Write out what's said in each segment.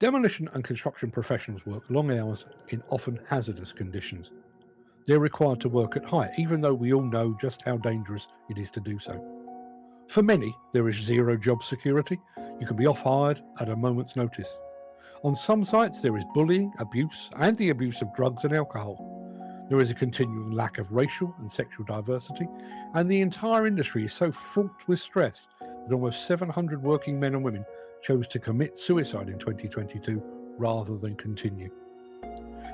Demolition and construction professionals work long hours in often hazardous conditions. They're required to work at height, even though we all know just how dangerous it is to do so. For many, there is zero job security. You can be off-hired at a moment's notice. On some sites, there is bullying, abuse, and the abuse of drugs and alcohol. There is a continuing lack of racial and sexual diversity, and the entire industry is so fraught with stress that almost 700 working men and women chose to commit suicide in 2022 rather than continue.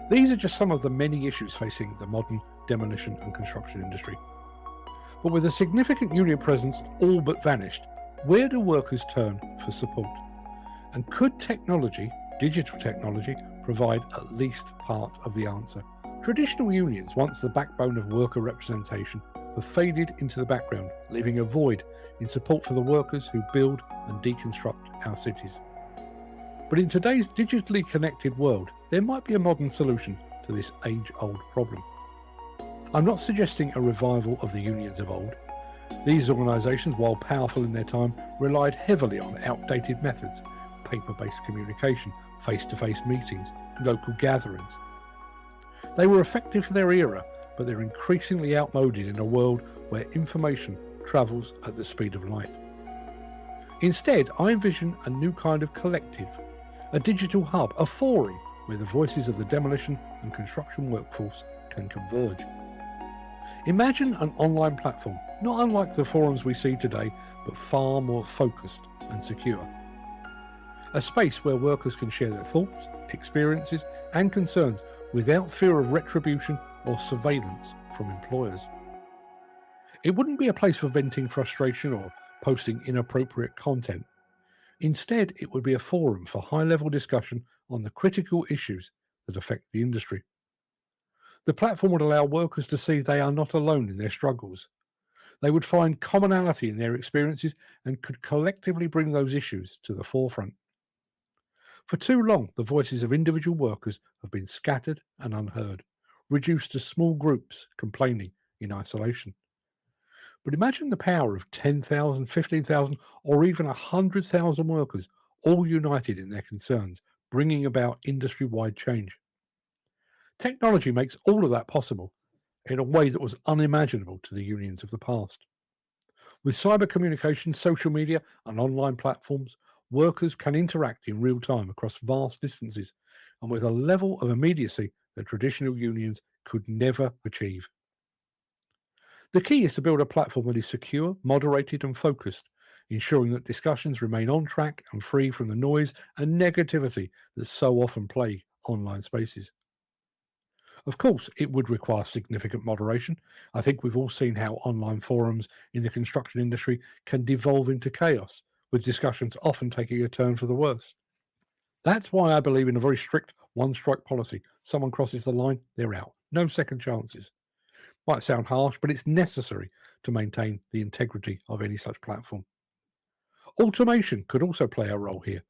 These are just some of the many issues facing the modern demolition and construction industry. But with a significant union presence all but vanished, where do workers turn for support? And could technology, digital technology, provide at least part of the answer? Traditional unions, once the backbone of worker representation, have faded into the background, leaving a void in support for the workers who build and deconstruct our cities. But in today's digitally connected world, there might be a modern solution to this age-old problem. I'm not suggesting a revival of the unions of old. These organisations, while powerful in their time, relied heavily on outdated methods, paper-based communication, face-to-face meetings, local gatherings. They were effective for their era, but they're increasingly outmoded in a world where information travels at the speed of light. Instead, I envision a new kind of collective, a digital hub, a forum where the voices of the demolition and construction workforce can converge. Imagine an online platform, not unlike the forums we see today, but far more focused and secure. A space where workers can share their thoughts, experiences, and concerns without fear of retribution or surveillance from employers. It wouldn't be a place for venting frustration or posting inappropriate content. Instead, it would be a forum for high-level discussion on the critical issues that affect the industry. The platform would allow workers to see they are not alone in their struggles. They would find commonality in their experiences and could collectively bring those issues to the forefront. For too long, the voices of individual workers have been scattered and unheard, reduced to small groups complaining in isolation. But imagine the power of 10,000, 15,000, or even 100,000 workers all united in their concerns, bringing about industry-wide change. Technology makes all of that possible in a way that was unimaginable to the unions of the past. With cyber communication, social media, and online platforms, workers can interact in real time across vast distances and with a level of immediacy that traditional unions could never achieve. The key is to build a platform that is secure, moderated, and focused, ensuring that discussions remain on track and free from the noise and negativity that so often plague online spaces. Of course, it would require significant moderation. I think we've all seen how online forums in the construction industry can devolve into chaos, with discussions often taking a turn for the worse. That's why I believe in a very strict one-strike policy. Someone crosses the line, they're out. No second chances. Might sound harsh, but it's necessary to maintain the integrity of any such platform. Automation could also play a role here.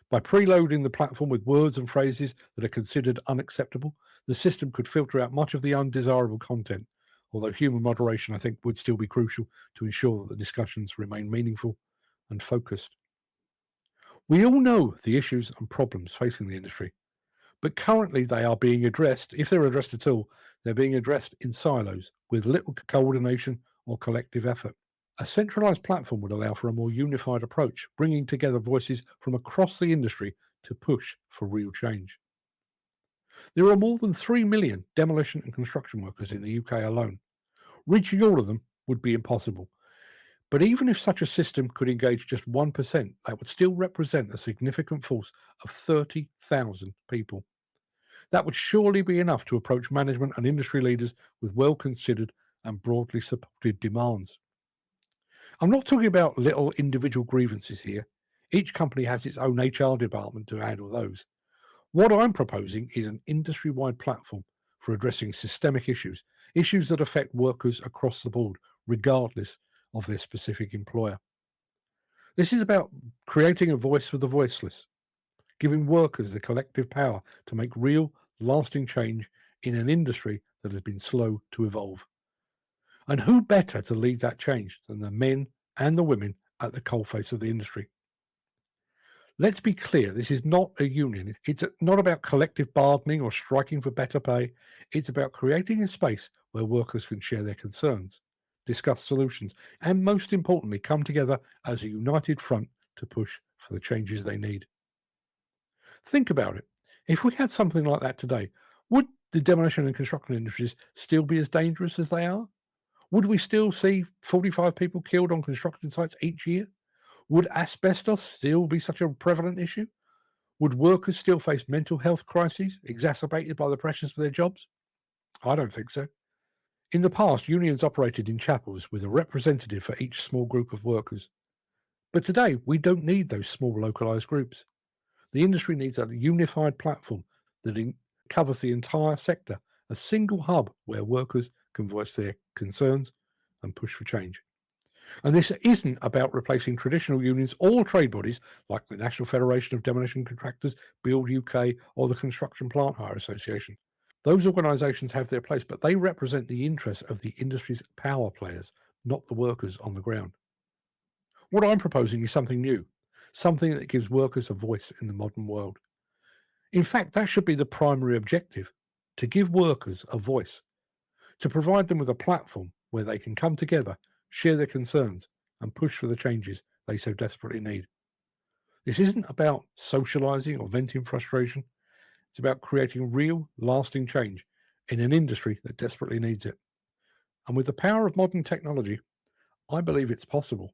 By preloading the platform with words and phrases that are considered unacceptable, the system could filter out much of the undesirable content, although human moderation, I think, would still be crucial to ensure that the discussions remain meaningful and focused. We all know the issues and problems facing the industry, but currently they are being addressed, if they're addressed at all, they're being addressed in silos with little coordination or collective effort. A centralized platform would allow for a more unified approach, bringing together voices from across the industry to push for real change. There are more than 3 million demolition and construction workers in the UK alone. Reaching all of them would be impossible. But even if such a system could engage just 1%, that would still represent a significant force of 30,000 people. That would surely be enough to approach management and industry leaders with well-considered and broadly supported demands. I'm not talking about little individual grievances here. Each company has its own HR department to handle those. What I'm proposing is an industry-wide platform for addressing systemic issues, issues that affect workers across the board, regardless of their specific employer. This is about creating a voice for the voiceless, giving workers the collective power to make real, lasting change in an industry that has been slow to evolve. And who better to lead that change than the men and the women at the coalface of the industry? Let's be clear, this is not a union. It's not about collective bargaining or striking for better pay. It's about creating a space where workers can share their concerns, discuss solutions, and most importantly, come together as a united front to push for the changes they need. Think about it. If we had something like that today, would the demolition and construction industries still be as dangerous as they are? Would we still see 45 people killed on construction sites each year? Would asbestos still be such a prevalent issue? Would workers still face mental health crises exacerbated by the pressures for their jobs? I don't think so. In the past, unions operated in chapels with a representative for each small group of workers. But today, we don't need those small localised groups. The industry needs a unified platform that covers the entire sector, a single hub where workers can voice their concerns and push for change. And this isn't about replacing traditional unions or trade bodies like the National Federation of Demolition Contractors, Build UK, or the Construction Plant Hire Association. Those organisations have their place, but they represent the interests of the industry's power players, not the workers on the ground. What I'm proposing is something new, something that gives workers a voice in the modern world. In fact, that should be the primary objective, to give workers a voice, to provide them with a platform where they can come together, share their concerns, and push for the changes they so desperately need. This isn't about socialising or venting frustration. It's about creating real, lasting change in an industry that desperately needs it. And with the power of modern technology, I believe it's possible.